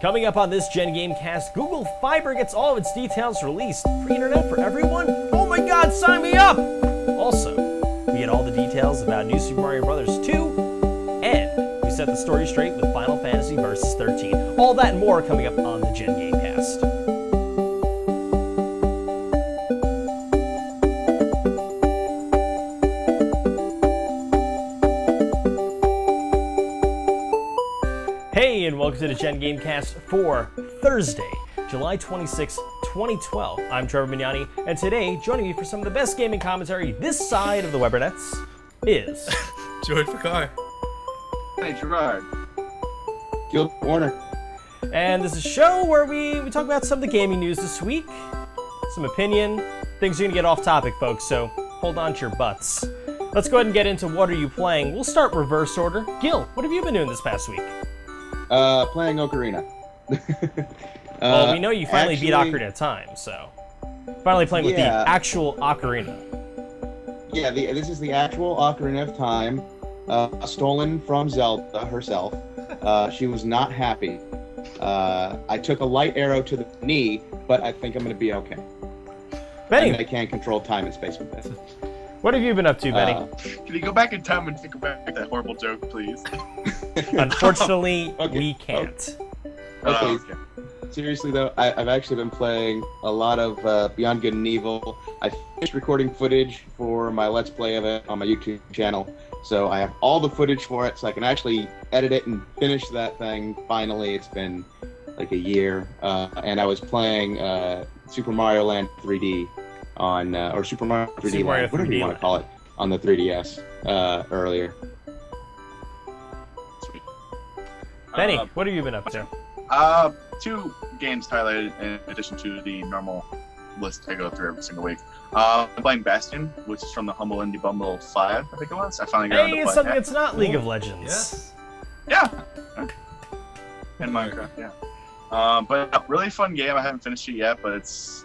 Coming up on this GenGAMEcast, Google Fiber gets all of its details released. Free internet for everyone? Oh my god, sign me up! Also, we get all the details about New Super Mario Bros. 2, and we set the story straight with Final Fantasy Versus 13. All that and more coming up on the GenGAMEcast. Hey, and welcome to the GenGAMEcast for Thursday, July 26, 2012. I'm Trevor Mignani, and today, joining me for some of the best gaming commentary this side of the Webernets is... George Picard. Hey, Gerard. Gil Warner. And this is a show where we talk about some of the gaming news this week, some opinion, things are going to get off topic, folks, so hold on to your butts. Let's go ahead and get into what are you playing. We'll start reverse order. Gil, what have you been doing this past week? Playing Ocarina. Well, we know you finally beat Ocarina of Time, so... Finally playing with the actual Ocarina. Yeah, this is the actual Ocarina of Time, stolen from Zelda herself. She was not happy. I took a light arrow to the knee, but I think I'm going to be okay. Benny! I can't control time and space with this. What have you been up to, Benny? Can you go back in time and think about that horrible joke, please? Unfortunately, Okay. we can't. Okay. Seriously though, I've actually been playing a lot of Beyond Good and Evil. I finished recording footage for my Let's Play of it on my YouTube channel, so I have all the footage for it, so I can actually edit it and finish that thing. Finally, it's been like a year, and I was playing Super Mario Land 3D on, or Super Mario 3D Super Mario Land, whatever you want to call it, on the 3DS earlier. Sweet. Benny, what have you been up to? Two games highlighted in addition to the normal list I go through every single week. I'm playing Bastion, which is from the Humble Indie Bundle 5, I think it was. I finally got Hey, to it's play something that. that's not League of Legends. Yes. Yeah. And Minecraft, yeah. But a really fun game. I haven't finished it yet, but it's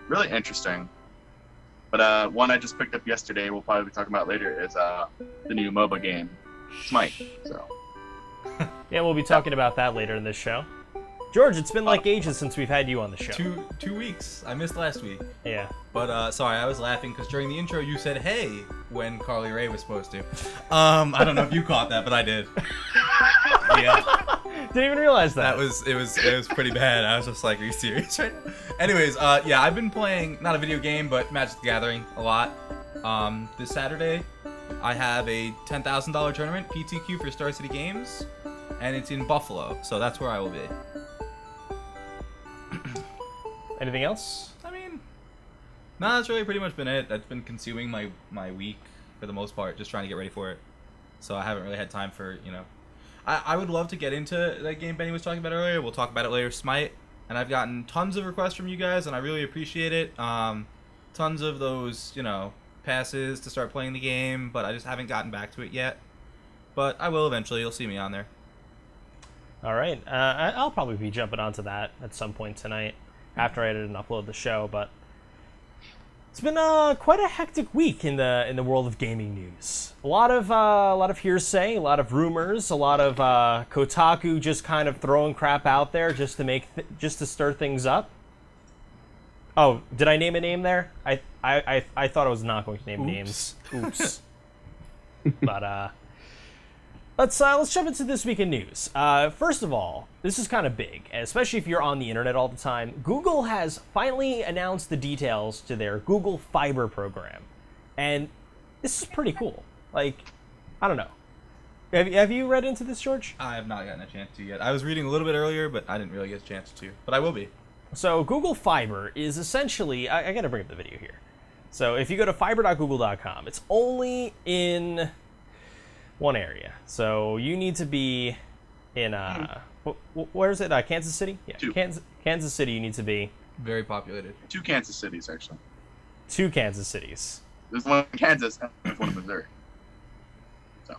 really interesting. But one I just picked up yesterday, we'll probably be talking about later, is the new MOBA game, Smite. So. Yeah, we'll be talking about that later in this show. George, it's been like ages since we've had you on the show. Two weeks. I missed last week. Yeah. But sorry, I was laughing because during the intro you said "Hey" when Carly Rae was supposed to. I don't know if you caught that, but I did. Yeah. Didn't even realize that. It was pretty bad. I was just like, are you serious right now? Anyways, yeah, I've been playing not a video game, but Magic the Gathering a lot. This Saturday, I have a $10,000 tournament PTQ for Star City Games, and it's in Buffalo, so that's where I will be. Anything else? I mean, no, that's really pretty much been it. That's been consuming my week for the most part, just trying to get ready for it. So I haven't really had time for, you know. I would love to get into that game Benny was talking about earlier. We'll talk about it later, Smite. And I've gotten tons of requests from you guys, and I really appreciate it. Tons of those, you know, passes to start playing the game, but I just haven't gotten back to it yet. But I will eventually. You'll see me on there. All right. I'll probably be jumping onto that at some point tonight after I edit and upload the show, but it's been quite a hectic week in the world of gaming news. A lot of hearsay, a lot of rumors, a lot of Kotaku just kind of throwing crap out there just to stir things up. Oh, did I name a name there? I thought I was not going to name names. Oops. But let's jump into this week in news. First of all, this is kind of big, especially if you're on the internet all the time. Google has finally announced the details to their Google Fiber program, and this is pretty cool. Like, I don't know. Have you read into this, George? I have not gotten a chance to yet. I was reading a little bit earlier, but I didn't really get a chance to. But I will be. So Google Fiber is essentially, I gotta bring up the video here. So if you go to fiber.google.com, it's only in one area. So you need to be in, where is it? Kansas City? Yeah, Kansas City you need to be. Very populated. 2 Kansas cities, actually. 2 Kansas cities. There's one in Kansas and there's one in Missouri. So.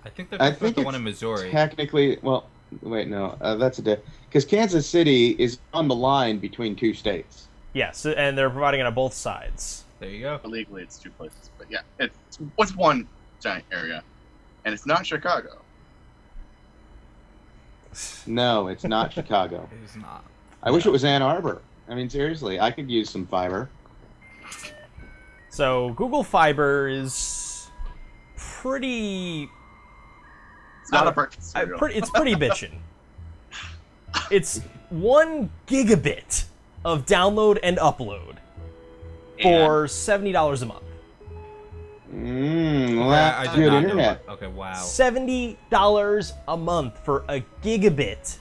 I think that's the one in Missouri. Technically, well, wait, no, that's a because Kansas City is on the line between 2 states. Yes, and they're providing it on both sides. There you go. Legally, it's 2 places, but yeah, it's one giant area, and it's not Chicago. No, it's not Chicago. It is not. I wish it was Ann Arbor. I mean, seriously, I could use some fiber. So Google Fiber is pretty. It's not a breakfast cereal. It's pretty bitchin'. It's 1 gigabit of download and upload for $70 a month. Well, that's good internet. Okay, wow. $70 a month for a gigabit.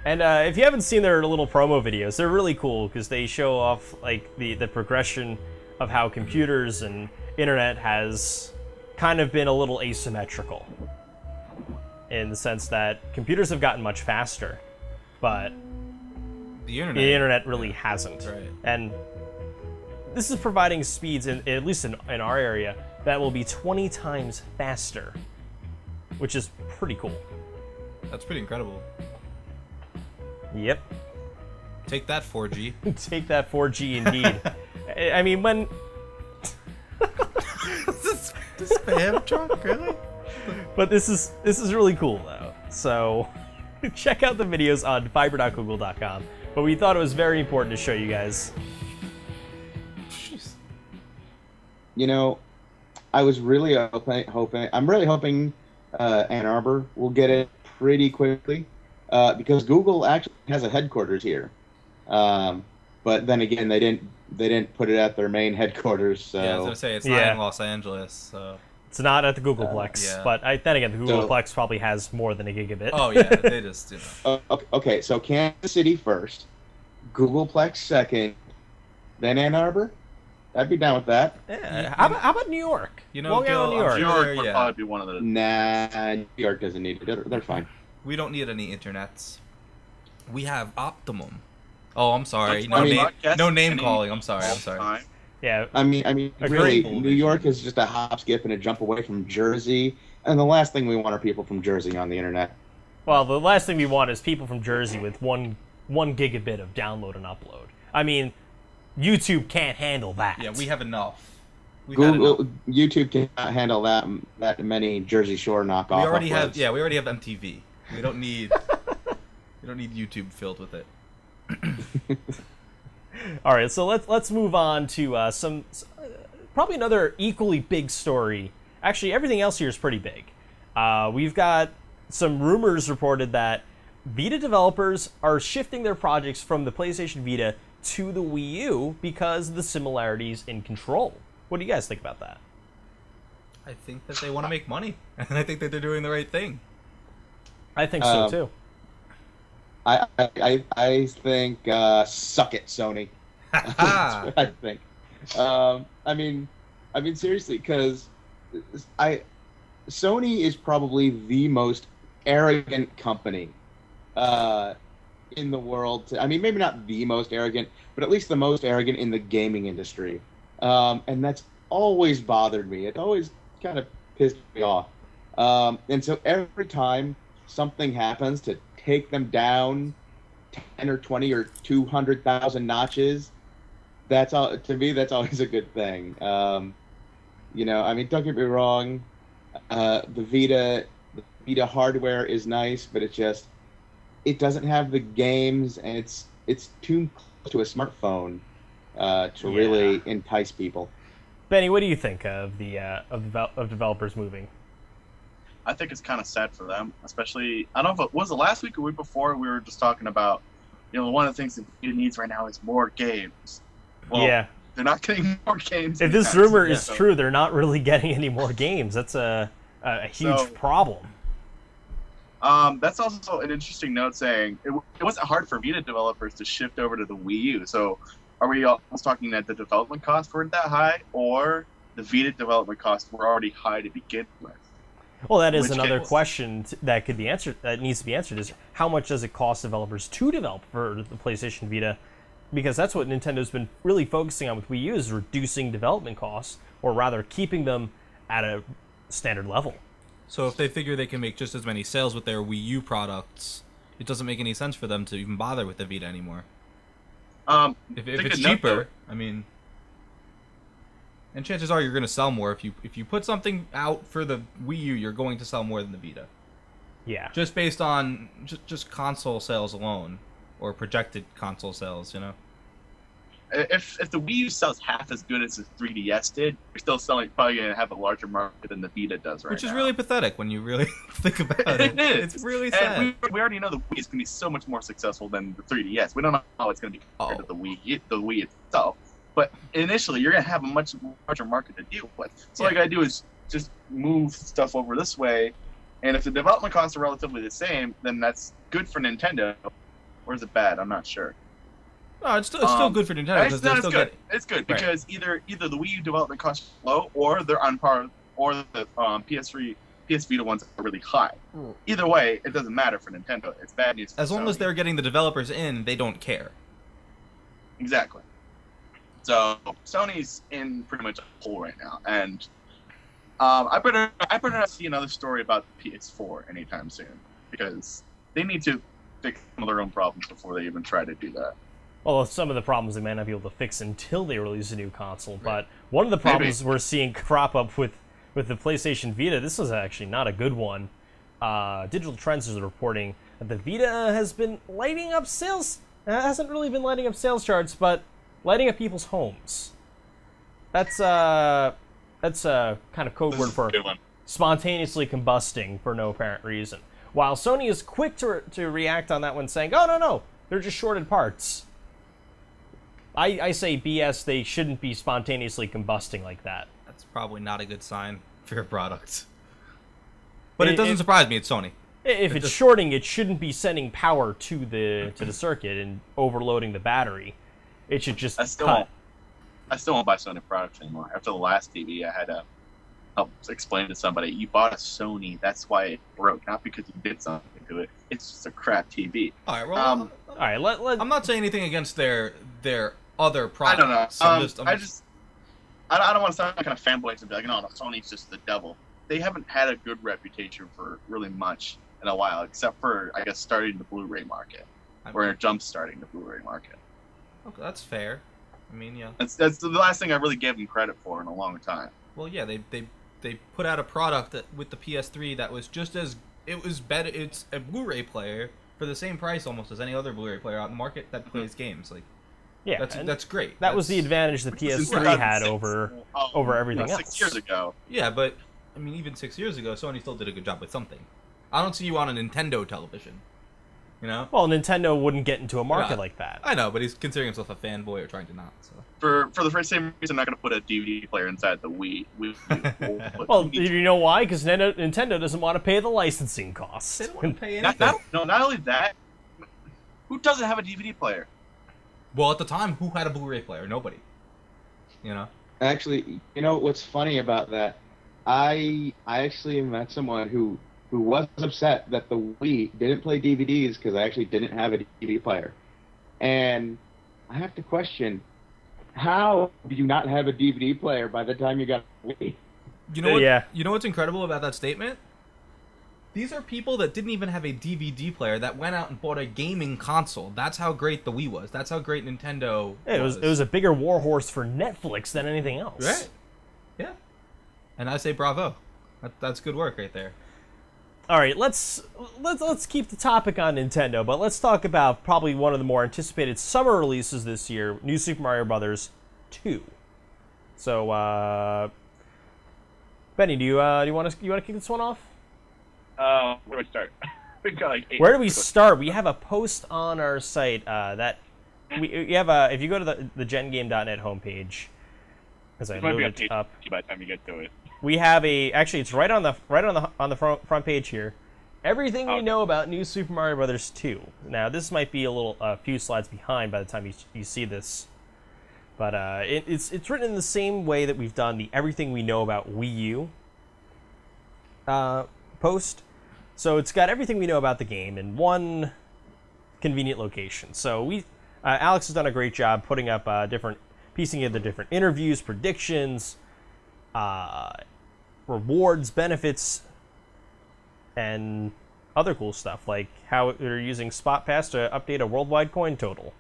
And if you haven't seen their little promo videos, they're really cool because they show off like the progression of how computers and internet has kind of been a little asymmetrical. In the sense that computers have gotten much faster, but the internet really hasn't. Right. And this is providing speeds, at least in our area, that will be 20 times faster, which is pretty cool. That's pretty incredible. Yep. Take that, 4G. Take that, 4G, indeed. I mean, when... This spam truck, really? But this is really cool, though. So check out the videos on fiber.google.com. But we thought it was very important to show you guys. Jeez. You know, I was really hoping Ann Arbor will get it pretty quickly because Google actually has a headquarters here. But then again, they didn't put it at their main headquarters. So Yeah, I was gonna say it's not in Los Angeles. So. It's not at the Googleplex, yeah. but then again, the Googleplex probably has more than a gigabit. Oh yeah, they just Okay, so Kansas City first, Googleplex second, then Ann Arbor. I'd be down with that. Yeah. How about New York? You know, Long Island, New York. New York would probably be one of the. Nah, New York doesn't need it. They're fine. We don't need any internets. We have Optimum. Oh, I'm sorry. That's No name calling. I'm sorry. Yeah. I mean, really, New York is just a hop, skip, and a jump away from Jersey, and the last thing we want are people from Jersey on the internet. Well, the last thing we want is people from Jersey with one gigabit of download and upload. I mean, YouTube can't handle that. Yeah, we have enough. YouTube cannot handle that many Jersey Shore knockoff. We already uploads. we already have MTV. We don't need YouTube filled with it. All right, so let's move on to some probably another equally big story. Actually, everything else here is pretty big. We've got some rumors reported that Vita developers are shifting their projects from the PlayStation Vita to the Wii U because of the similarities in control. What do you guys think about that? I think that they want to make money, and I think that they're doing the right thing. I think so too. I think suck it, Sony. That's what I think. I mean seriously, because Sony is probably the most arrogant company in the world. I mean, maybe not the most arrogant, but at least the most arrogant in the gaming industry. And that's always bothered me. It always kind of pissed me off. And so every time something happens to take them down 10 or 20 or 200,000 notches, that's all, to me, that's always a good thing. You know, I mean, don't get me wrong, the Vita hardware is nice, but it doesn't have the games, and it's too close to a smartphone to really entice people. Benny, what do you think of of developers moving? I think it's kind of sad for them, especially. I don't know if it was the last week or week before we were just talking about, you know, one of the things that Vita needs right now is more games. Well, yeah, they're not getting more games. If this rumor is true, they're not really getting any more games. That's a huge problem. That's also an interesting note saying it wasn't hard for Vita developers to shift over to the Wii U. So are we almost talking that the development costs weren't that high, or the Vita development costs were already high to begin with? Well, that is another question that could be answered. That needs to be answered: is how much does it cost developers to develop for the PlayStation Vita? Because that's what Nintendo's been really focusing on with Wii U, is reducing development costs, or rather keeping them at a standard level. So if they figure they can make just as many sales with their Wii U products, it doesn't make any sense for them to even bother with the Vita anymore. If it's cheaper, I mean, and chances are you're going to sell more if you put something out for the Wii U, you're going to sell more than the Vita. Yeah. Just based on just console sales alone, or projected console sales, you know. If the Wii U sells half as good as the 3DS did, you're still probably going to have a larger market than the Vita does right now. Which is really pathetic when you really think about it. It is. It's really sad. And we already know the Wii is going to be so much more successful than the 3DS. We don't know how it's going to be compared to the Wii itself. But initially, you're going to have a much larger market to deal with. So all you got to do is just move stuff over this way. And if the development costs are relatively the same, then that's good for Nintendo. Or is it bad? I'm not sure. No, it's still good for Nintendo. It's good. It's good because either the Wii U development costs are low, or they're on par, or the PS3, PS Vita ones are really high. Either way, it doesn't matter for Nintendo. It's bad news for as long Sony. as they're getting the developers in, they don't care. Exactly. So Sony's in pretty much a hole right now, and I better not see another story about the PS4 anytime soon, because they need to fix some of their own problems before they even try to do that. Well, some of the problems they might not be able to fix until they release a new console, but one of the problems we're seeing crop up with the PlayStation Vita, this is actually not a good one. Digital Trends is reporting that the Vita has been lighting up sales. It hasn't really been lighting up sales charts, but lighting up people's homes. That's a kind of code word for spontaneously combusting for no apparent reason. While Sony is quick to react on that one, saying, "Oh no, they're just shorted parts." I say BS. They shouldn't be spontaneously combusting like that. That's probably not a good sign for your product. But it doesn't surprise me. It's Sony. If it's shorting, it shouldn't be sending power to the circuit and overloading the battery. It should just cut. I still won't buy Sony products anymore. After the last TV, I had to help explain to somebody, you bought a Sony, that's why it broke, not because you did something to it. It's just a crap TV. All right, well, all right. I'm not saying anything against their other products. I don't know. I don't want to sound kind of fanboys and be like, no, Sony's just the devil. They haven't had a good reputation for really much in a while, except for, I guess, starting the Blu-ray market, or jump-starting the Blu-ray market. Okay, that's fair. I mean, yeah. That's the last thing I really gave them credit for in a long time. Well, yeah, they put out a product with the PS3 that was just as it was better. It's a Blu-ray player for the same price almost as any other Blu-ray player out in the market that plays games. Like, yeah, that's great. That was the advantage the PS3 had over everything else. 6 years ago. Yeah, but I mean, even 6 years ago, Sony still did a good job with something. I don't see you on a Nintendo television. You know? Well, Nintendo wouldn't get into a market like that. I know, but he's considering himself a fanboy or trying to not. So. For the same reason, I'm not going to put a DVD player inside the Wii. Well, you know why? Because Nintendo doesn't want to pay the licensing costs. They don't want to pay anything. Not only that, who doesn't have a DVD player? Well, at the time, who had a Blu-ray player? Nobody. You know? Actually, you know what's funny about that? I actually met someone who was upset that the Wii didn't play DVDs because I actually didn't have a DVD player. And I have to question, how do you not have a DVD player by the time you got a Wii? You know what? You know what's incredible about that statement? These are people that didn't even have a DVD player that went out and bought a gaming console. That's how great the Wii was. That's how great Nintendo was. It was a bigger warhorse for Netflix than anything else. Right? Yeah. And I say bravo. That's good work right there. All right, let's keep the topic on Nintendo, but let's talk about probably one of the more anticipated summer releases this year, New Super Mario Bros. 2. So, Benny, do you want to kick this one off? Where do I start? We've got like 8 Where do we start? We have a post on our site that we have a. If you go to the GenGame.net homepage, as I moved it up, by the time you get to it. We have actually it's right on the front page here. Everything we know about New Super Mario Bros. 2. Now this might be a few slides behind by the time you see this, but it's written in the same way that we've done the everything we know about Wii U post. So it's got everything we know about the game in one convenient location. So Alex has done a great job putting up piecing together different interviews, predictions, rewards, benefits, and other cool stuff, like how they're using Spot Pass to update a worldwide coin total.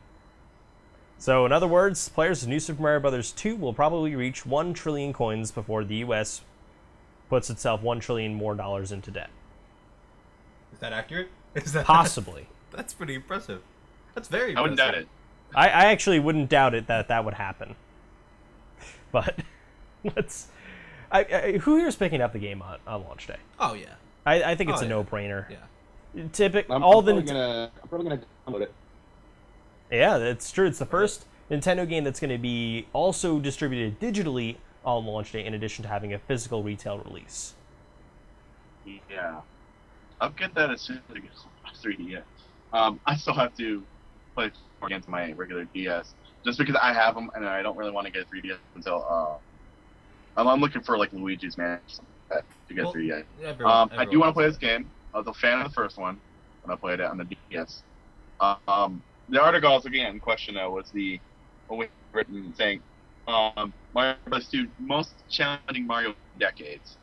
So in other words, players of New Super Mario Bros. 2 will probably reach 1 trillion coins before the US puts itself $1 trillion more into debt. Is that accurate? Is that Possibly. That's pretty impressive. That's very I impressive. wouldn't doubt it. I actually wouldn't doubt it that would happen. But let's. Who here's picking up the game on launch day? Oh, yeah. I think it's Oh, a yeah. no-brainer. Yeah. I'm probably gonna download it. Yeah, that's true. It's the first Nintendo game that's going to be also distributed digitally on launch day, in addition to having a physical retail release. Yeah. I'll get that as soon as I get 3DS. I still have to play against my regular DS, just because I have them and I don't really want to get a 3DS until I'm looking for like Luigi's Mansion to get 3DS. I do want to play this game. I was a fan of the first one when I played it on the DS. The article also again in question though was the written saying Mario Bros. 2 most challenging Mario decades.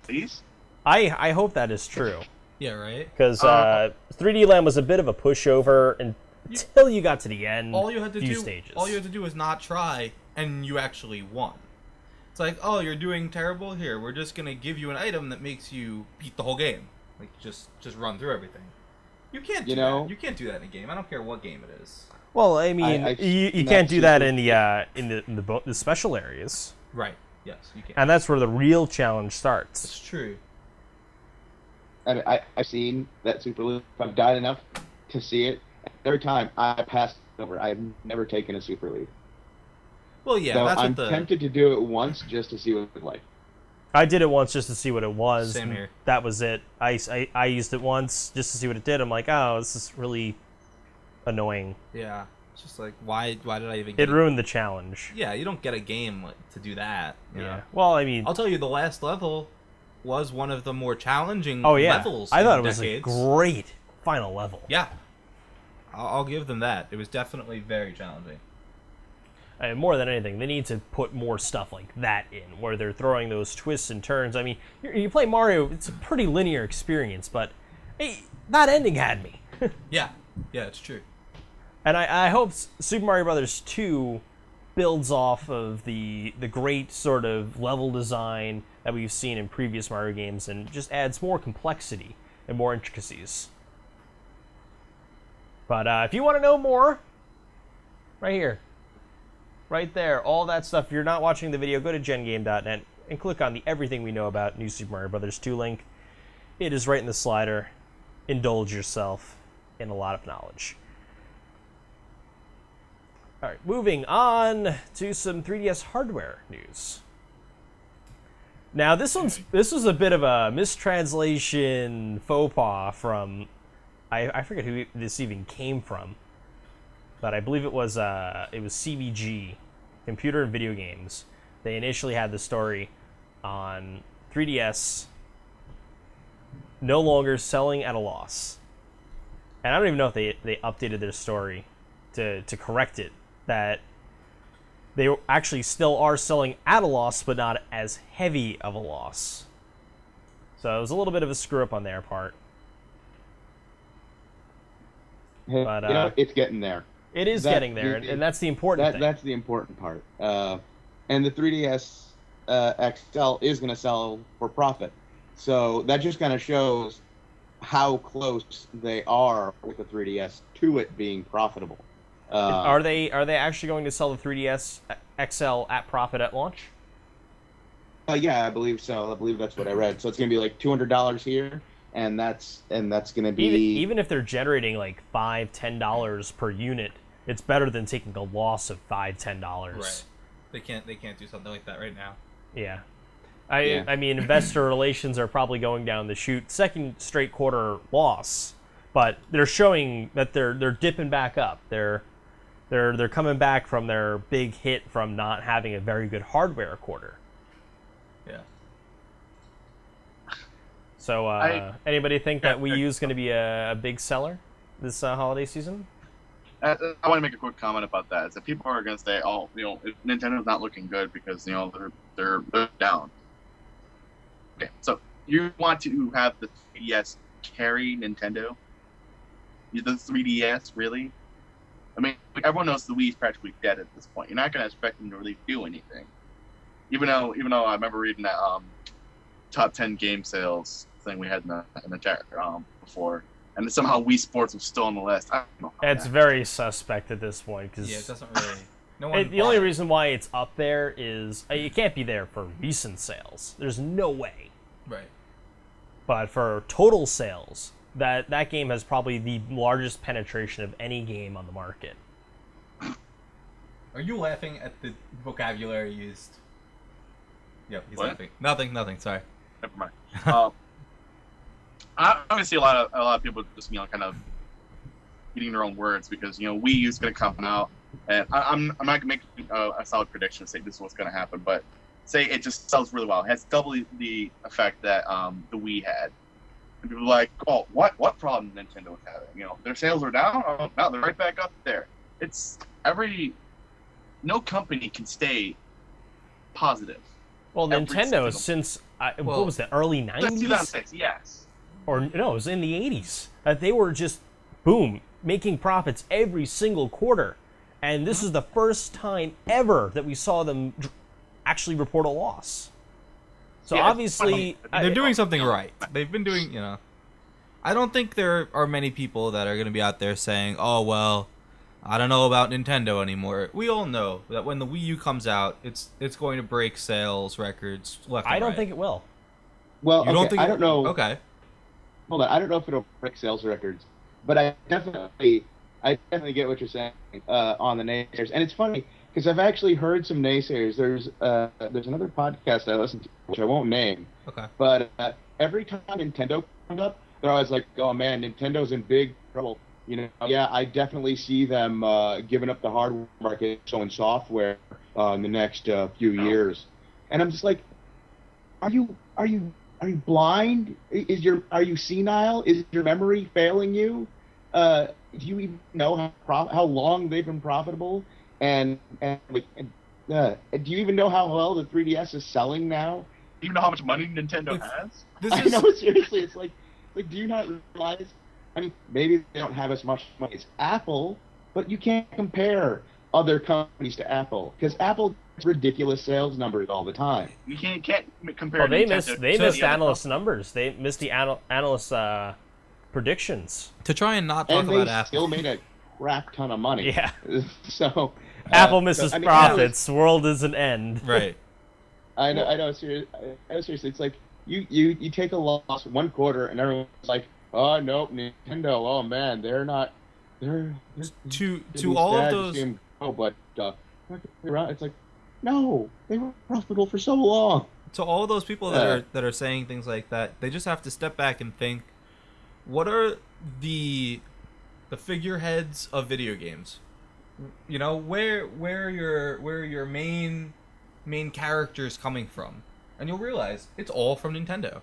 Please? I hope that is true. Yeah, right? Because 3D Land was a bit of a pushover until you got to the end. All you had to stages. All you had to do was not try, and you actually won. It's like, oh, you're doing terrible. Here, we're just gonna give you an item that makes you beat the whole game. Like just run through everything. You can't do that. You can't do that in a game. I don't care what game it is. Well, I mean, you can't do that in the special areas. Right. Yes, you can. And that's where the real challenge starts. It's true. I've seen that Super Loop. I've died enough to see it. Every time I pass it over, I've never taken a Super Leap. Well, yeah, so that's I'm what the... tempted to do it once just to see what it's like. I did it once just to see what it was. Same here. That was it. I used it once just to see what it did. I'm like, oh, this is really annoying. Yeah. It's just like, why did I even get it? Ruined the challenge. Yeah, you don't get a game to do that. You know? Well, I mean... I'll tell you, the last level was one of the more challenging levels I thought it was a great final level. Yeah. I'll give them that. It was definitely very challenging. And more than anything, they need to put more stuff like that in, where they're throwing those twists and turns. I mean, you play Mario, it's a pretty linear experience, but hey, that ending had me. Yeah, it's true. And I hope Super Mario Bros. 2 builds off of the great sort of level design that we've seen in previous Mario games and just adds more complexity and more intricacies. But if you want to know more, right here. Right there, all that stuff. If you're not watching the video, go to GenGame.net and click on the Everything We Know About New Super Mario Bros. 2 link. It is right in the slider. Indulge yourself in a lot of knowledge. Alright, moving on to some 3DS hardware news. Now, this was a bit of a mistranslation faux pas from... I forget who this even came from. But I believe it was CVG, Computer and Video Games. They initially had the story on 3DS no longer selling at a loss. And I don't even know if they updated their story to correct it, that they actually still are selling at a loss, but not as heavy of a loss. So it was a little bit of a screw-up on their part. But it's getting there. It is getting there, and that's the important thing. That's the important part. And the 3DS XL is going to sell for profit. So that just kind of shows how close they are with the 3DS to it being profitable. Are they actually going to sell the 3DS XL at profit at launch? Yeah, I believe so. I believe that's what I read. So it's going to be like $200 here, and that's going to be even if they're generating like $5-10 per unit, it's better than taking a loss of $5-10. Right. They can't do something like that right now. Yeah. I mean, investor relations are probably going down the chute. Second straight quarter loss, but they're showing that they're dipping back up. They're coming back from their big hit from not having a very good hardware quarter. Yeah. So, anybody think that Wii U is going to be a big seller this holiday season? I want to make a quick comment about that. Is that people are going to say, "Oh, Nintendo's not looking good because they're down." Okay, so you want to have the 3DS carry Nintendo? The 3DS, really? I mean, everyone knows the Wii is practically dead at this point. You're not going to expect them to really do anything. Even though I remember reading that top 10 game sales thing we had in the chat before, and somehow Wii Sports was still on the list. I don't know. It's very suspect at this point because Yeah, it doesn't really. No one. the only reason why it's up there is it can't be there for recent sales. There's no way. Right. But for total sales, that game has probably the largest penetration of any game on the market. Are you laughing at the vocabulary used? Yep, he's What? laughing. Nothing. Sorry. Never mind. I see a lot of people just kind of eating their own words because Wii U's going to come out, and I'm not going to make a solid prediction and say this is what's going to happen, but say it just sells really well. It has double the effect that the Wii had. And people are like, oh, what problem Nintendo was having? Their sales are down. Oh, no, they're right back up there. It's no company can stay positive. Well, Every Nintendo single- since what was the early Since 90s? 2006, yes. Or no, it was in the 80s. They were just boom making profits every single quarter, and this is the first time ever that we saw them actually report a loss. So Yeah, it's obviously funny. They're doing something right. They've been doing, I don't think there are many people that are going to be out there saying, "Oh well, I don't know about Nintendo anymore." We all know that when the Wii U comes out, it's going to break sales records left. I and don't right. think it will. Well, You okay, don't think? I don't know. Okay. Hold on, I don't know if it'll break sales records, but I definitely get what you're saying on the naysayers, and it's funny because I've actually heard some naysayers. There's another podcast I listen to, which I won't name, Okay. but every time Nintendo comes up, they're always like, "Oh man, Nintendo's in big trouble." Yeah, I definitely see them giving up the hardware market, showing software in the next few years, and I'm just like, are you blind? Are you senile? Is your memory failing you? Do you even know how long they've been profitable? And do you even know how well the 3DS is selling now? Do you know how much money Nintendo It's- has? This I is know, seriously, it's like, do you not realize? I mean, maybe they don't have as much money as Apple, but you can't compare other companies to Apple because Apple gets ridiculous sales numbers all the time. You can't compare. Well, they Nintendo missed to they the missed other analyst numbers. They missed the analyst predictions. to try and not talk And they about Apple. still made a crap ton of money. Yeah. So Apple misses I mean, profits. World is an end. Right. I know. Seriously, it's like you take a loss one quarter, and everyone's like, "Oh no, Nintendo! Oh man, they're To all of those. but it's like, no, they were profitable for so long." To all of those people that are saying things like that, they just have to step back and think, what are the figureheads of video games? Where are your main characters coming from? And you'll realize it's all from Nintendo.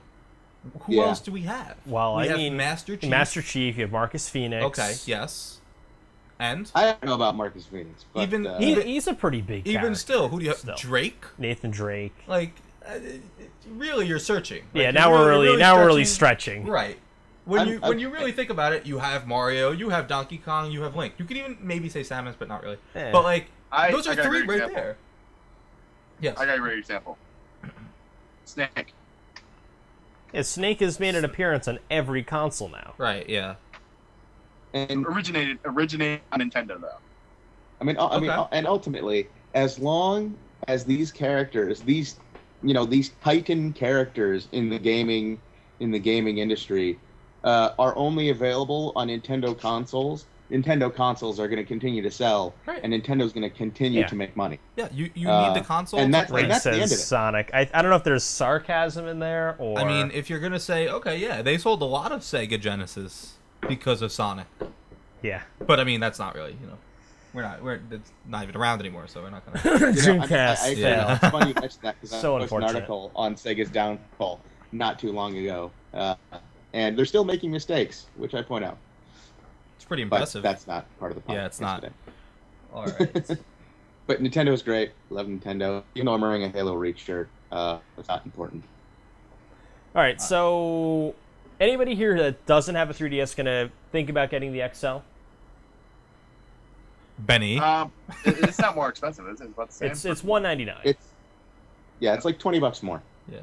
Who Yeah. else do we have? Well, we I have mean, Master Chief. Master Chief. You have Marcus Phoenix. Okay, yes. And I don't know about Marcus Phoenix, but Even- He's a pretty big. even character still, who do you have? still. Drake? Nathan Drake. Like, really, you're searching. Like, Yeah, you're now we're really stretching. stretching. Right. When I'm- you really think about it, you have Mario, you have Donkey Kong, you have Link. You could even maybe say Samus, but not really. Eh. But like, those I are got a three great right example. there. Yes. I got a great example. Snake. Yeah, Snake has made an appearance on every console now. Right. Yeah. and Originated on Nintendo though. Okay. and ultimately, as long as these characters, these titan characters in the gaming industry, are only available on Nintendo consoles are going to continue to sell, Right. and Nintendo's going to continue Yeah. to make money. Yeah. You need the console. and to that's- play. and that's the end of says it. Sonic. I don't know if there's sarcasm in there or. I mean, if you're gonna say, okay, yeah, they sold a lot of Sega Genesis because of Sonic, yeah. but I mean, that's not really, it's not even around anymore, so we're not gonna. Dreamcast. Yeah. It's funny you mentioned that because So I posted an unfortunate. article on Sega's downfall not too long ago, and they're still making mistakes, which I point out. It's pretty But impressive. that's not part of the podcast. Yeah, it's not. today. All right. But Nintendo's great. Love Nintendo. Even though I'm wearing a Halo Reach shirt, it's not important. All right. So, anybody here that doesn't have a 3DS gonna think about getting the XL? Benny. It's not more expensive. It's about the same. It's $199. It's like $20 more. Yeah.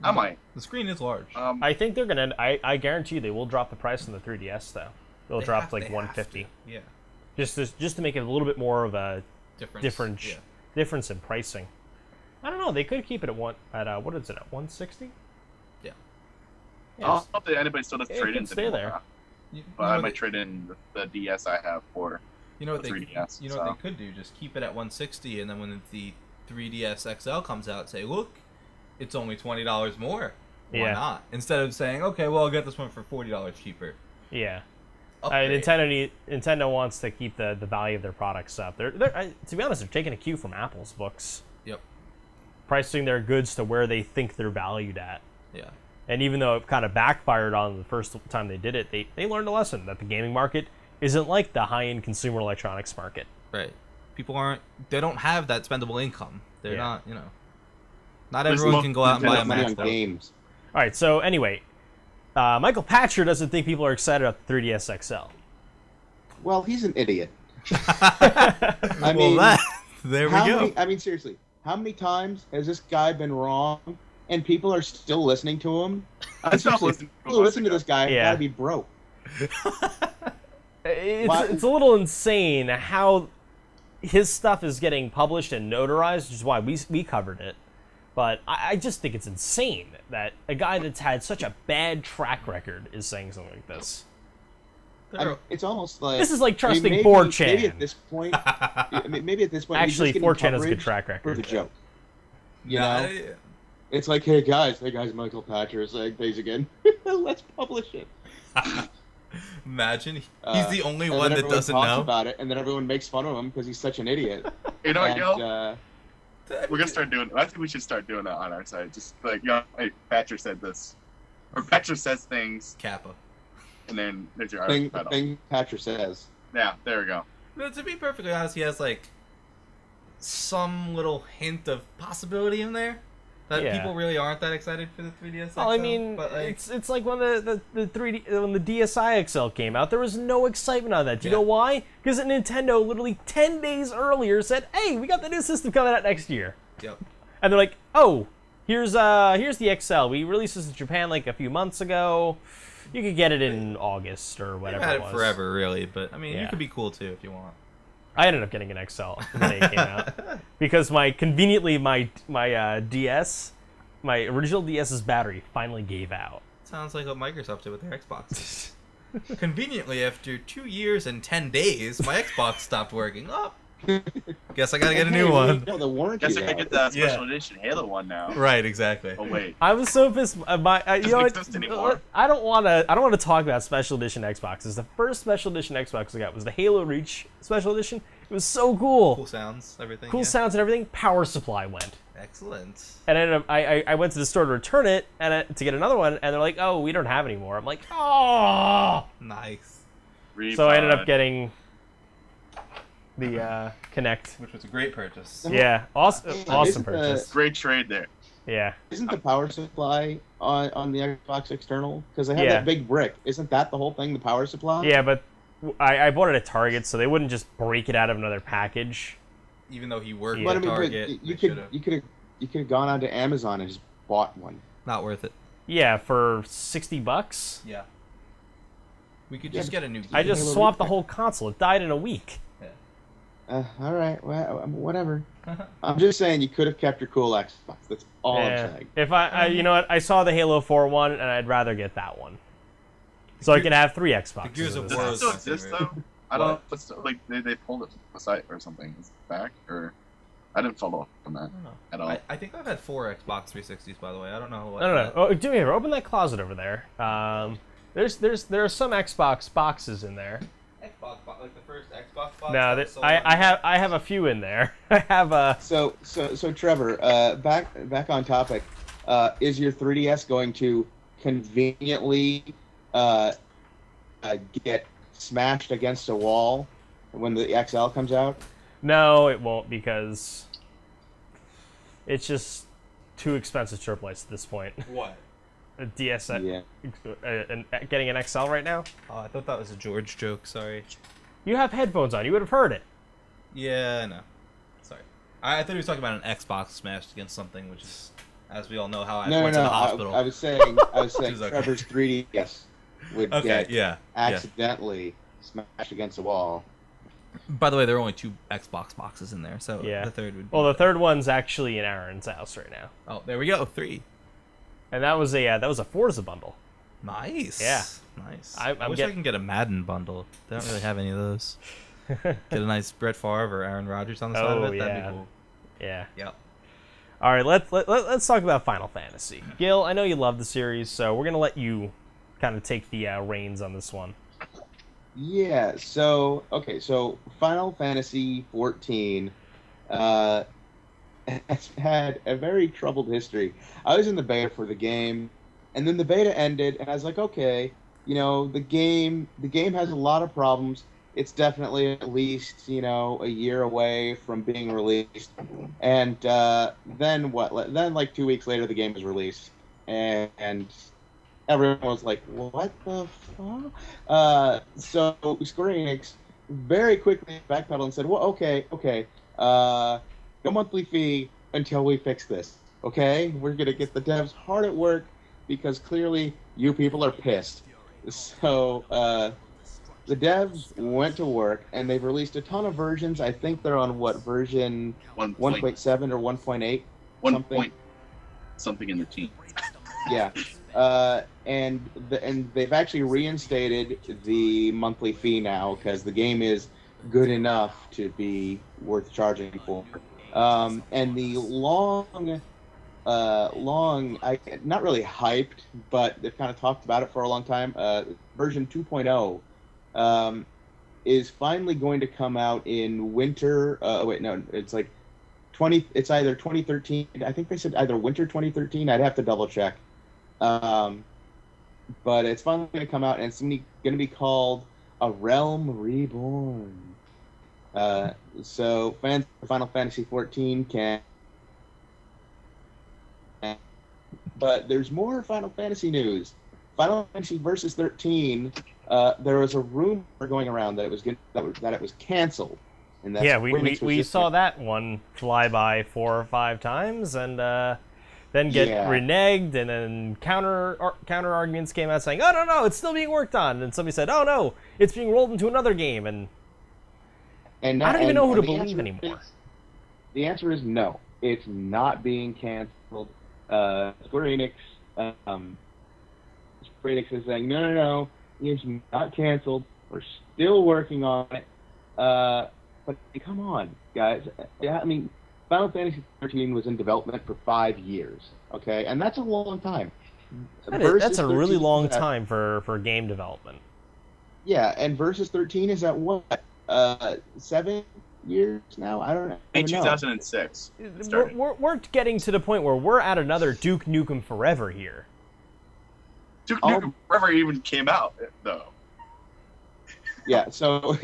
I might. The screen is large. I think they're gonna. I guarantee you they will drop the price on the 3DS though. They'll They drop have- to like they have 150, to. Yeah. just to make it a little bit more of a Difference. Yeah. difference in pricing. I don't know. They could keep it at what is it at 160? Yeah. I don't know if anybody still does It trade could ins stay anymore. there. But I might trade in the DS I have for. You know what the they 3DS, you know so. what they could do? Just keep it at 160, and then when the 3DS XL comes out, say, look, it's only $20 more. Why Yeah. not? Instead of saying, okay, well, I'll get this one for $40 cheaper. Yeah. Upgrade. Nintendo wants to keep the value of their products up. To be honest, they're taking a cue from Apple's books, Yep. pricing their goods to where they think they're valued at. Yeah. And even though it kind of backfired on the first time they did it, they learned a lesson that the gaming market isn't like the high-end consumer electronics market. Right. People they don't have that spendable income. They're not, not There's everyone no can go out and buy a Nintendo money on MacBook. games. All right, so anyway, Michael Pachter doesn't think people are excited about the 3DS XL. Well, he's an idiot. I mean, there we How go. many, I mean, seriously, how many times has this guy been wrong and people are still listening to him? I stopped Seriously, listening to people who listen to this guy Yeah. gotta be broke. It's a little insane how his stuff is getting published and notarized, which is why we covered it. But I just think it's insane that a guy that's had such a bad track record is saying something like this. It's almost like This is like trusting maybe, 4chan. Maybe at this point, maybe at this point, he's Actually, just getting 4chan has a good coverage track for record. the joke. You know, Yeah. it's like, hey guys, Michael Pachter is like, days again, let's publish it. Imagine he's the only And one then that everyone doesn't talks know. about it, and then everyone makes fun of him because he's such an idiot. You know, And, yo, we're gonna start doing. I think we should start doing that on our site. Just like, yo, hey, Patrick said this, or Patrick says things, Kappa. and then there's your thing, article title. thing Pachter says. Yeah, there we go. No, to be perfectly honest, he has like some little hint of possibility in there that Yeah. people really aren't that excited for the 3DS XL. Well, I mean, but like, it's like when the 3D when the DSi XL came out, there was no excitement on that. Do you know why? Because Nintendo literally 10 days earlier said, "Hey, we got the new system coming out next year," yep. and they're like, "Oh, here's the XL. We released this in Japan like a few months ago. You could get it in August or They've whatever had it it was." forever, really, but I mean, you Yeah. could be cool too if you want. I ended up getting an XL the day it came out because my DS, my original DS's battery finally gave out. Sounds like what Microsoft did with their Xbox. Conveniently, after 2 years and 10 days, my Xbox stopped working. Oh, guess I gotta get a new one. No, the warranty. Guess I can out. get the special edition Halo one now. Right, exactly. Oh wait, I was so pissed. You know what? exist anymore. I don't want to talk about special edition Xboxes. The first special edition Xbox I got was the Halo Reach special edition. It was so cool. Cool sounds, everything. Cool yeah. sounds and everything. Power supply went. Excellent. And I went to the store to return it and to get another one, and they're like, "Oh, we don't have any more." I'm like, "Oh." Nice. So I ended up getting the Kinect. Which was a great purchase. Yeah, awesome Isn't the- purchase. great trade there. Yeah. Isn't the power supply on the Xbox external? Because they have Yeah. that big brick. Isn't that the whole thing, the power supply? Yeah, but I bought it at Target, so they wouldn't just break it out of another package. Even though he worked Yeah. at But I mean, Target, you they could should've. you could have gone onto Amazon and just bought one. Not worth it. Yeah, for $60. Yeah. We could Yeah, just get a new game. I just Halo swapped the Reach. whole console. It died in a week. All right, well, whatever. I'm just saying you could have kept your cool Xbox. That's all I'm saying. If you know what, I saw the Halo 4 one, and I'd rather get that one, so I can have 3 Xboxes. Gears of Does War it is still my exist favorite. though? I don't know if it's still, like they pulled it from the site or something. Is it back or I didn't follow up on that I don't know. at all. I think I've had 4 Xbox 360s, by the way. I don't know. What I don't know. Oh, do me a favor. Open that closet over there. There are some Xbox boxes in there. Xbox, like the first Xbox box. No, that was sold I on- have a few in there. I have a. So Trevor, back on topic. Is your 3DS going to conveniently get smashed against a wall when the XL comes out? No, it won't because it's just too expensive to replace at this point. What? A DS, Yeah. getting an XL right now. Oh, I thought that was a George joke. Sorry. You have headphones on. You would have heard it. Yeah, no. Sorry. I thought he was talking about an Xbox smashed against something, which is as we all know how I No, went to no, the no. hospital. I was saying It's okay. Trevor's 3DS would get yeah. accidentally smashed against the wall. By the way, there are only 2 Xbox boxes in there, so Yeah. the third would be... Well, the third one's actually in Aaron's house right now, Oh, there we go, 3. and that was a Forza bundle. Nice. Yeah. Nice. I'm I wish I can get a Madden bundle. They don't really have any of those. Get a nice Brett Favre or Aaron Rodgers on the side of Oh, it. That'd yeah. be cool. Yeah. Yep. All right, let's talk about Final Fantasy. Gil, I know you love the series, so we're gonna let you kind of take the reins on this one. Yeah, so Final Fantasy 14 has had a very troubled history. I was in the beta for the game, and then the beta ended, and I was like, okay, the game has a lot of problems. It's definitely at least, a year away from being released. And then what? Then like 2 weeks later, the game was released, and everyone was like, what the fuck? So Square Enix very quickly backpedaled and said, well, okay, no monthly fee until we fix this, okay? We're going to get the devs hard at work because clearly you people are pissed. So the devs went to work, and they've released a ton of versions. I think they're on, what, version 1.7 or 1.8? 1 point something in the team. Yeah. And they've actually reinstated the monthly fee now because the game is good enough to be worth charging for. And the not really hyped, but they've kind of talked about it for a long time. Version 2.0 is finally going to come out in winter. It's like it's either 2013. I think they said either winter 2013. I'd have to double check. But it's finally going to come out, and it's going to be called A Realm Reborn. So fans of Final Fantasy XIV can... But there's more Final Fantasy news. Final Fantasy Versus 13, there was a rumor going around that it was canceled. And that's we saw that one fly by 4 or 5 times, and then get reneged, and then counter arguments came out saying, "Oh no, it's still being worked on," and somebody said, "Oh no, it's being rolled into another game," and I don't even know who to believe anymore. The answer is no, it's not being canceled. Square Enix is saying, no, it's not canceled. We're still working on it. But come on, guys. Yeah, I mean, Final Fantasy XIII was in development for 5 years, okay? And that's a long time. That's a really long time for game development. Yeah, and Versus 13 is at what? 7 years now? I don't know. In 2006. We're getting to the point where we're at another Duke Nukem Forever here. Duke Nukem Forever even came out, though. Yeah, so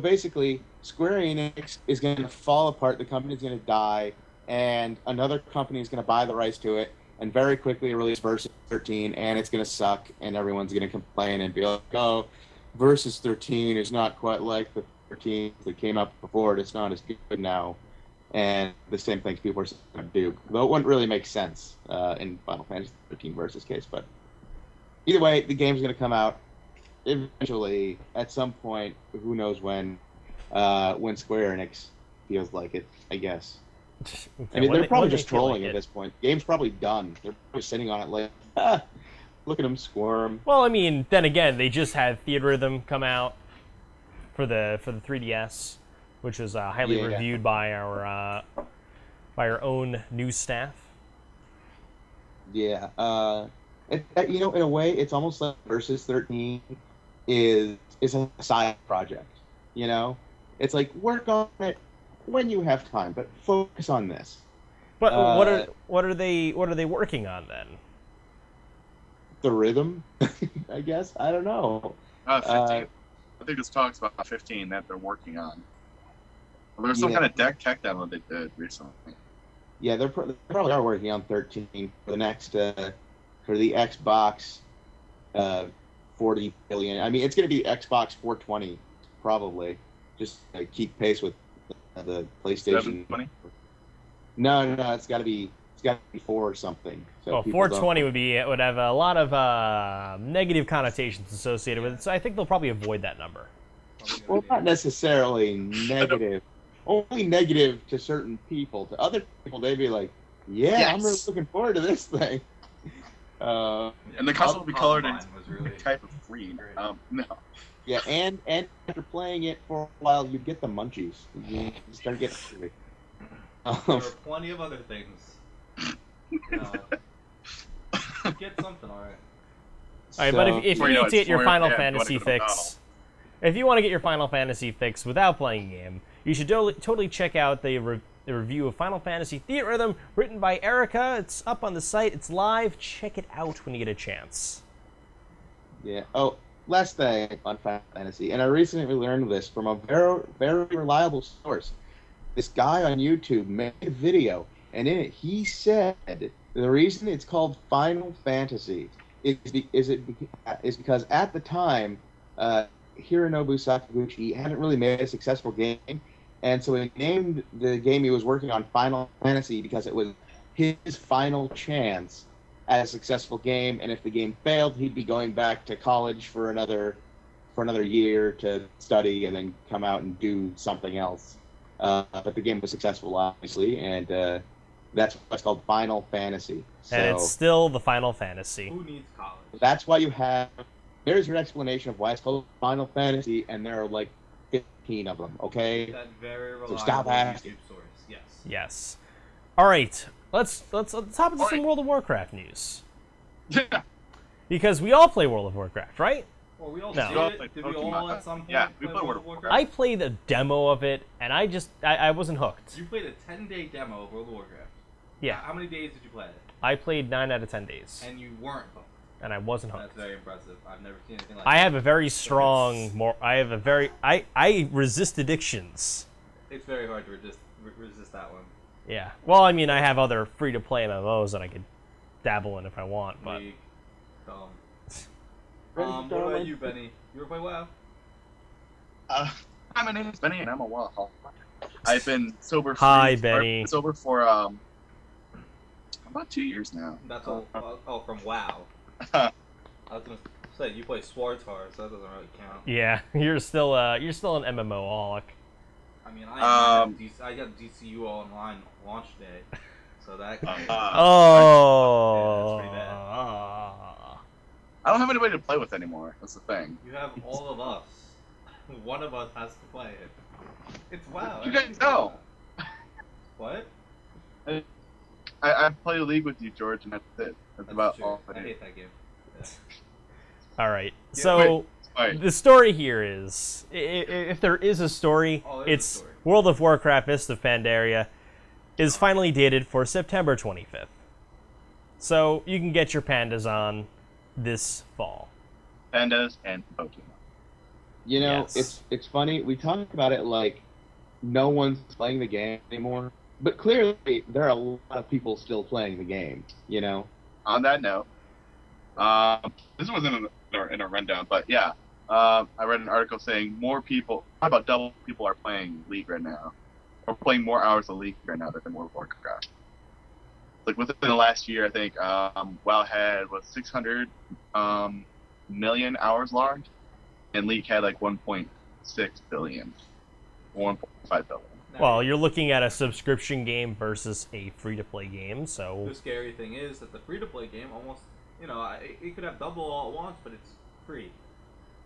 basically, Square Enix is going to fall apart, the company's going to die, and another company is going to buy the rights to it, and very quickly release Versus 13, and it's going to suck, and everyone's going to complain and be like, oh, Versus 13 is not quite like the 13 that came up before it, it's not as good now. And the same things people are saying about Duke. Though it wouldn't really make sense in Final Fantasy 13 Versus case, but either way, the game's going to come out eventually, at some point, who knows when Square Enix feels like it, I guess. I mean, they're probably just trolling at this point. The game's probably done. They're probably sitting on it like, look at them squirm. Well, I mean, then again, they just had Theatrhythm come out for the 3DS, which was highly reviewed by our own news staff. Yeah, in a way, it's almost like Versus 13 is a side project. It's like, work on it when you have time, but focus on this. But what are they working on then? The rhythm, I guess. I don't know. 15. I think this talks about 15 that they're working on. Well, there's some kind of tech demo they did recently. Yeah, they probably are working on 13 for the next for the Xbox 40 billion. I mean, it's going to be Xbox 420 probably, just to keep pace with the PlayStation. 720? No, it's got to be it's got to be 4 or something. So Well, people don't- 420 would have a lot of negative connotations associated with it, so I think they'll probably avoid that number. Well, not necessarily negative. Only negative to certain people. To other people, they'd be like, "Yeah, I'm really Yes. looking forward to this thing." And the console will be colored in Columbine was really type of green. great. No. Yeah, and after playing it for a while, you get the munchies. You start getting hungry. There are plenty of other things. You know, get something, alright. All right, but if you Before you know need to it, get your before- Final yeah, you wanna Fantasy go to fix, McDonald's. if you want to get your Final Fantasy fix without playing a game, you should totally check out the review of Final Fantasy Theatrhythm written by Erica. It's up on the site. It's live. Check it out when you get a chance. Yeah. Oh, last thing on Final Fantasy, and I recently learned this from a very, very reliable source. This guy on YouTube made a video, and in it he said the reason it's called Final Fantasy is because at the time, Hironobu Sakaguchi hadn't really made a successful game, and so he named the game he was working on Final Fantasy because it was his final chance at a successful game, and if the game failed, he'd be going back to college for another year to study and then come out and do something else. But the game was successful, obviously, and that's why it's called Final Fantasy. So And it's still the Final Fantasy. Who needs college? that's why you have. There's your explanation of why it's called Final Fantasy, and there are like 15 of them. Okay. That very reliable stop asking. YouTube source. Yes. Yes. All right. Let's hop into All some right. World of Warcraft news, Yeah. because we all play World of Warcraft, right? Well, we all No. did We all it. played Did we Pokemon. all at some point Yeah, we play played World of Warcraft. Warcraft? I played a demo of it, and I wasn't hooked. You played a 10-day demo of World of Warcraft. Yeah, How many days did you play it? I played 9 out of 10 days, And you weren't hooked. and I wasn't That's hooked. very impressive. I've never seen anything like I that. have a very strong, I resist addictions. It's very hard to resist that one. Yeah. Well, I mean, I have other free-to-play MMOs that I could dabble in if I want, but League. Dumb. Ready, What darling? about you, Benny? You ever play WoW? Hi, my name is Benny, and I'm a WoW. I've been sober. Hi, I've Benny. been sober for about 2 years now. That's all. Oh, from WoW. I was gonna say you play Swartar, so that doesn't really count. yeah, you're still an MMO-holic. I mean, I got DCU online launch day, so that. Oh. Yeah, that's pretty bad. I don't have anybody to play with anymore. That's the thing. You have all of us. One of us has to play it. It's WoW. You guys know. What? I play League with you, George, and that's it. That's about true. all I I do. hate that game. Yeah. All right. Yeah, So Alright. the story here is, if there is a story, Oh, there's a it's story. World of Warcraft: Mists of Pandaria is finally dated for September 25th. So you can get your pandas on this fall. Pandas and Pokemon. You know, Yes. it's funny. We talk about it like no one's playing the game anymore, but clearly there are a lot of people still playing the game. You know. On that note, this wasn't in a rundown, but yeah, I read an article saying more people, about double people are playing League right now, or playing more hours of League right now than World of Warcraft. Like within the last year, I think WoW had 600 million hours logged, and League had like 1.6 billion, 1.5 billion. Now, Well, you're looking at a subscription game versus a free-to-play game, so the scary thing is that the free-to-play game almost, it could have double all at once, but it's free.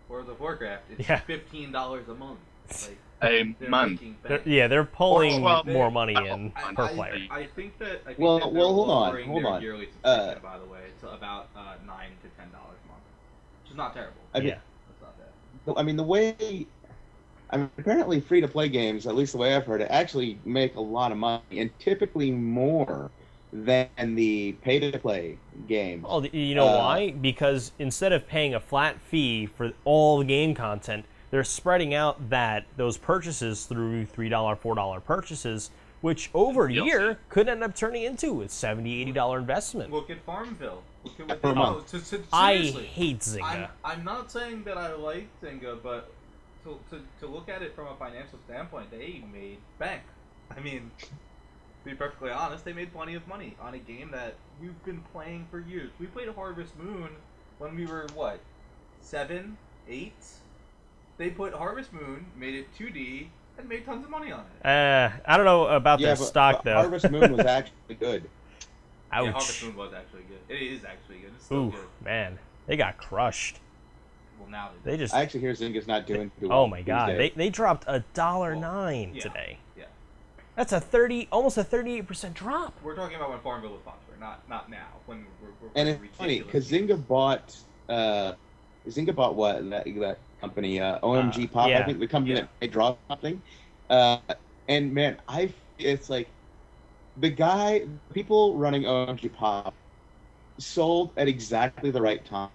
World of Warcraft, it's Yeah. $15 a month. Like, A they're month. making bank. they're pulling Well, more money in I- per I- player. I think that. I think Well, that well, they're hold on, lowering hold their on. yearly subscription, by the way, to about $9 to $10 a month, which is not terrible. I mean, Yeah. That's not bad. I mean, apparently free-to-play games, at least the way I've heard it, actually make a lot of money, and typically more than the pay-to-play games. Well, you know why? Because instead of paying a flat fee for all the game content, they're spreading out those purchases through $3, $4 purchases, which over a DLC. year could end up turning into a $70, $80 investment. Look at Farmville. Look at what Per they month. I seriously. hate Zynga. I'm not saying that I like Zynga, but to look at it from a financial standpoint, they made bank. I mean, be perfectly honest, they made plenty of money on a game that we've been playing for years. We played Harvest Moon when we were, what, 7, 8? They put Harvest Moon, made it 2D, and made tons of money on it. I don't know about their stock, though. Harvest Moon was actually good. Ouch. Yeah, Harvest Moon was actually good. It is actually good. It's still Ooh, good. man. They got crushed. Well, now They just... I actually hear Zynga's not doing too well. Oh, my God. They dropped $1.09 yeah. today. Yeah. That's almost a 38% drop. We're talking about when Farmville was popular, not now. When we're And it's funny, because Zynga bought what? That company, OMG Pop, yeah. I think, the company that made Draw Something. And, man, it's like, people running OMG Pop sold at exactly the right time,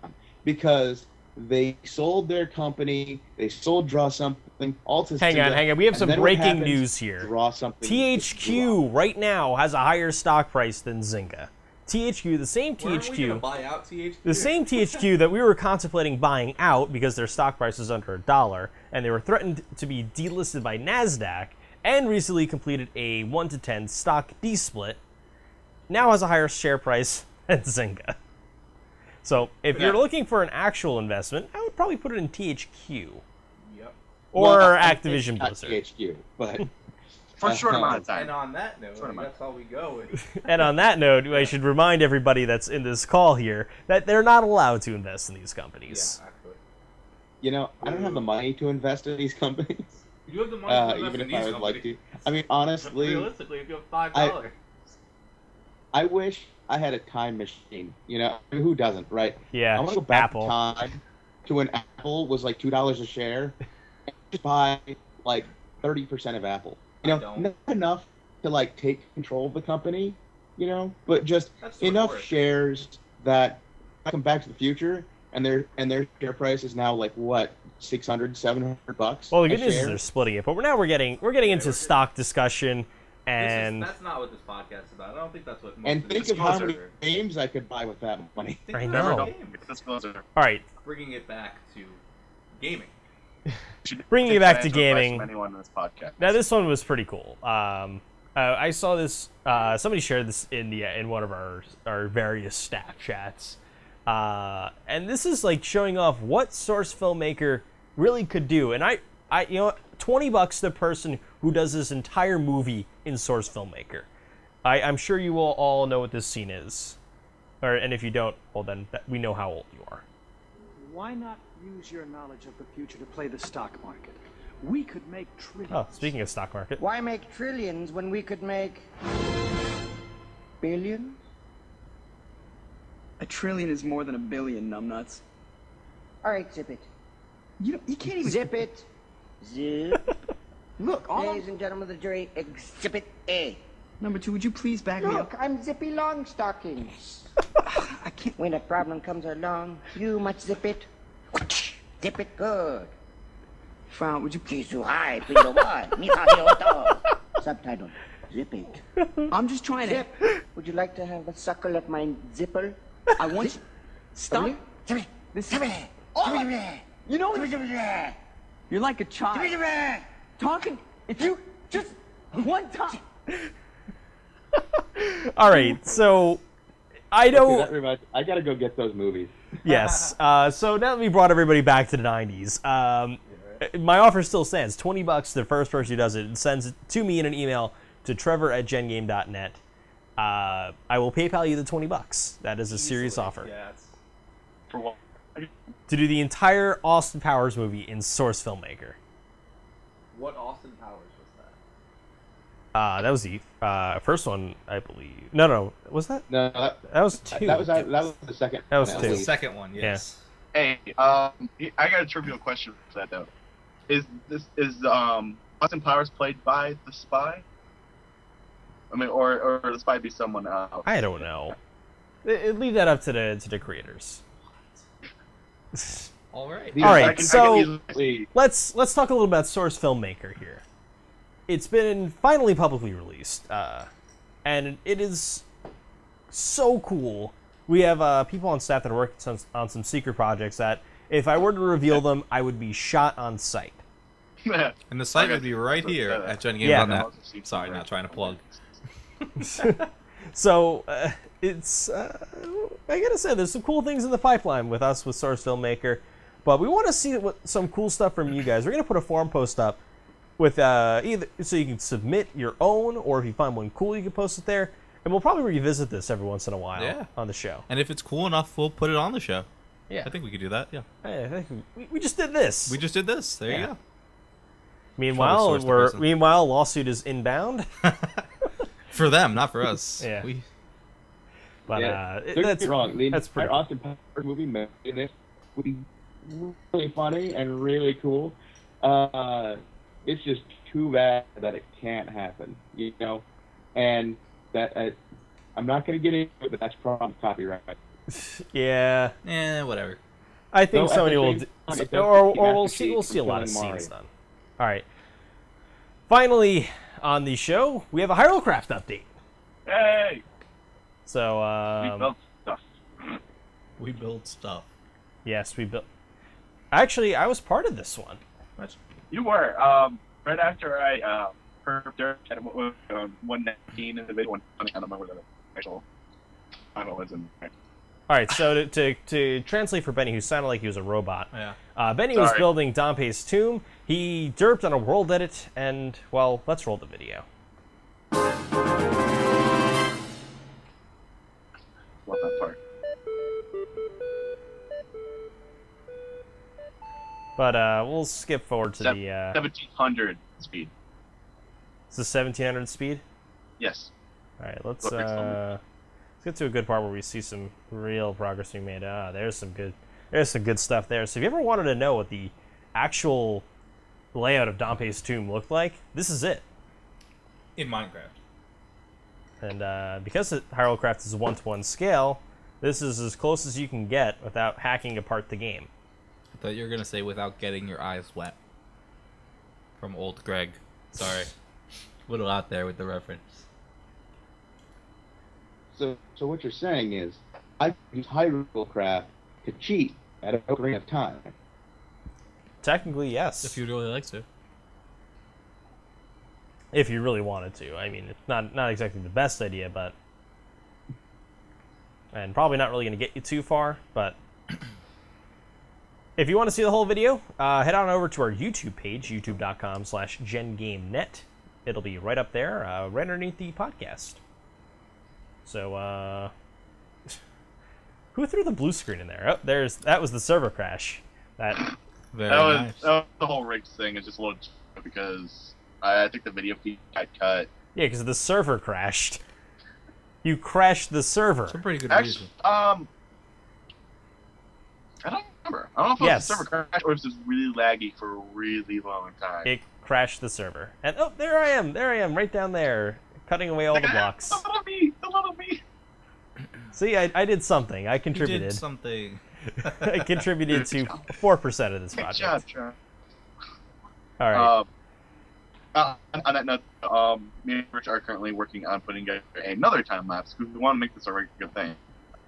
because they sold their company, they sold Draw Something, all to Hang on. We have some breaking news here. Draw Something. THQ right now has a higher stock price than Zynga. THQ, the same Weren't we gonna THQ, buy out THQ? the same THQ that we were contemplating buying out because their stock price is under $1, and they were threatened to be delisted by NASDAQ, and recently completed a 1-to-10 stock D-split, now has a higher share price than Zynga. So if you're looking for an actual investment, I would probably put it in THQ. Yep. Or Well, Activision not Blizzard. THQ, but For a short amount of And time. on that note, Sort of that's all we go with. And on that note, I should remind everybody that's in this call here that they're not allowed to invest in these companies. Yeah, actually. you know, I don't have the money to invest in these companies. You have the money to invest Even in if I these would like to. companies. I mean, honestly, Realistically, if you have $5. I wish I had a time machine. You know, I mean, who doesn't, right? Yeah, I want to go back Apple. in time to when Apple was like $2 a share, and just buy like 30% of Apple. You know, don't. not enough to like take control of the company, you know, but just That's sort of enough worth it. shares that come Back to the Future, and their share price is now like what, $600, $700. Well, the a good news is share? they're splitting it, but we're getting into stock discussion, and That's not what this podcast is about. I don't think that's what. And most think of of how many are. games I could buy with that money. Think I of know. other Don't games. get this closer. all right, Bringing it back to gaming. Bringing Take it back to financial advice gaming. from anyone in this podcast. now this one was pretty cool. I saw this. Somebody shared this in one of our various staff chats, and this is like showing off what Source Filmmaker really could do. And I you know, $20 the person who does this entire movie in Source Filmmaker. I'm sure you will all know what this scene is, and if you don't, well then we know how old you are. Why not use your knowledge of the future to play the stock market? We could make trillions. Oh, speaking of stock market, Why make trillions when we could make billions? A trillion is more than a billion, numbnuts. All right, zip it. You can't even Zip it. Zip. look. All Ladies and gentlemen of the jury, exhibit A. Number two, would you please back me Look, up? I'm Zippy Longstockings. I can't. When a problem comes along, you must zip it. Zip it good. Frown, would you please? Kisuhai, Pido One, Mihahioto. Subtitle, zip it. I'm just trying to. Zip. Would you like to have a suckle at my zipper? I want you. Stop. Zip it. This Zip is. it. Oh, you know, Zip it. you're like a child. Zip it. Talking. If you just one time. all right. So I know. Okay, that reminds, I gotta go get those movies. Yes. So now that we brought everybody back to the 90s, my offer still stands. $20 to the first person who does it and sends it to me in an email to trevor@gengame.net. I will PayPal you the $20. That is a serious offer. Yeah, it's, For what? To do the entire Austin Powers movie in Source Filmmaker. what Austin Powers was that? That was the first one, I believe. No, was that? No, That was two. that was the second. That was one, at two. The least. second one, yes. Hey, I got a trivial question for that though. Is Austin Powers played by the spy? I mean, or the spy be someone else? I don't know. Leave that up to the creators. All right. All right, I can so easily- let's talk a little about Source Filmmaker here. It's been finally publicly released, and it is so cool. We have people on staff that are working on some secret projects that, if I were to reveal them, I would be shot on sight. And the site Okay. would be right here at Yeah. GenGAME.net. Sorry, not trying to plug. So it's I gotta say, there's some cool things in the pipeline with us with Source Filmmaker, but we want to see some cool stuff from you guys. We're gonna put a forum post up with either so you can submit your own, or if you find one cool, you can post it there, and we'll probably revisit this every once in a while on the show. And if it's cool enough, we'll put it on the show. Yeah, I think we could do that. Yeah, I think we just did this. We just did this. There you go. Meanwhile, lawsuit is inbound. For them, not for us. Yeah. But that's wrong. The that's pretty Austin Powers movie made this would be really funny and really cool. It's just too bad that it can't happen, you know. And that I'm not going to get into it, but that's probably copyright. Yeah. Whatever. I think somebody will, or we'll see a lot of scenes done. All right. Finally, on the show, we have a Hyrule-Craft update. Hey! So, We built stuff. We build stuff. Yes, we built. Actually, I was part of this one. You were. Right after I heard Derek at 119 in the video, I don't remember the actual final was in. All right, so to translate for Benny, who sounded like he was a robot, Benny was Sorry. building Dompe's tomb. He derped on a world edit, and, well, let's roll the video. Love that part. But we'll skip forward to the 1700 speed. It's the 1700 speed. Yes. All right, let's get to a good part where we see some real progress being made. There's some good stuff there. So if you ever wanted to know what the actual layout of Dompe's tomb looked like, this is it. In Minecraft. And because Hyrule-Craft is a 1-to-1 scale, this is as close as you can get without hacking apart the game. I thought you were going to say without getting your eyes wet. From old Greg. Sorry. A little out there with the reference. So what you're saying is, I use Hyrule-Craft to cheat at a Ocarina of Time. Technically, yes. If you'd really like to. If you really wanted to. I mean, it's not exactly the best idea, but... And probably not really going to get you too far, but... If you want to see the whole video, head on over to our YouTube page, youtube.com/GenGameNet. It'll be right up there, right underneath the podcast. So, who threw the blue screen in there? Oh, that was the server crash. That Nice. That was the whole rigs thing. Is just a little because I think the video feed got cut. Yeah, because the server crashed. You crashed the server. That's a pretty good Actually, reason. I don't remember. I don't know if it was a server crash or if it was just really laggy for a really long time. It crashed the server. And oh, there I am, right down there, cutting away all the blocks. Don't let me. Don't let me. See, I did something. I contributed. You did something. I contributed to 4% of this project. Good job, John. All right. On that note, me and Rich are currently working on putting together another time lapse because we want to make this a regular thing.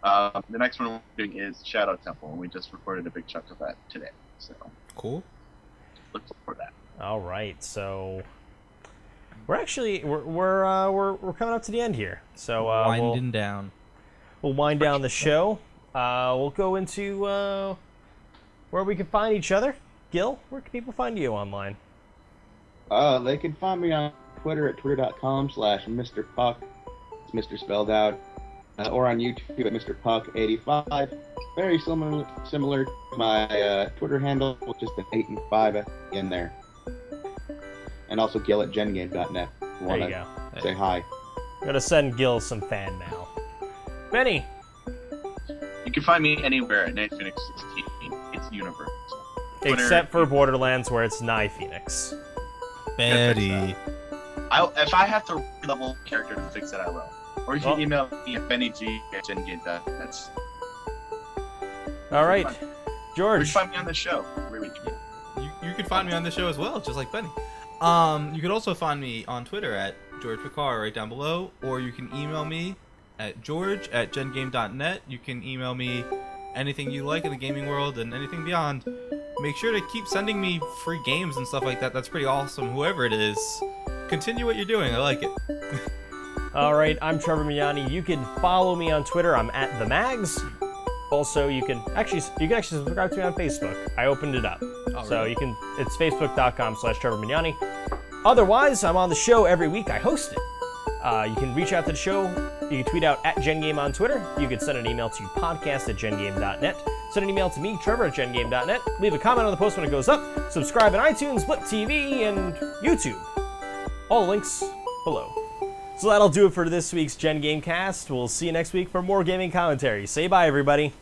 The next one we're doing is Shadow Temple, and we just recorded a big chunk of that today. So cool. Look for that. All right, so we're actually we're coming up to the end here. So winding down. We'll wind down the show. We'll go into where we can find each other. Gil, where can people find you online? They can find me on Twitter at twitter.com/Mr. Puck. It's Mr. spelled out. Or on YouTube at Mr. Puck85. Very similar to my Twitter handle, with just an 8 and 5 in there. And also Gil at GenGame.net. There you go. Say hi. I'm gonna send Gil some fan mail. Benny. You can find me anywhere at NightPhoenix16. It's universal. Twitter, Except for Borderlands, where it's Phoenix. Betty. If I have to level character to fix it, I will. Or you can email me at BennyG@GenGame.net. All right, George. You can find me on the show every week. You can find me on the show as well, just like Benny. You can also find me on Twitter at George Picard, right down below, or you can email me at george@gengame.net. You can email me anything you like in the gaming world and anything beyond. Make sure to keep sending me free games and stuff like that. That's pretty awesome. Whoever it is, continue what you're doing. I like it. All right, I'm Trevor Mignani. You can follow me on Twitter. I'm at the Mags. Also, you can actually subscribe to me on Facebook. I opened it up, so really? you can. It's facebook.com/Trevor Mignani. Otherwise, I'm on the show every week. I host it. You can reach out to the show. You can tweet out at GenGame on Twitter. You can send an email to podcast@gengame.net. Send an email to me, Trevor@gengame.net. Leave a comment on the post when it goes up. Subscribe on iTunes, Blip TV, and YouTube. All links below. So that'll do it for this week's GenGAMEcast. We'll see you next week for more gaming commentary. Say bye, everybody.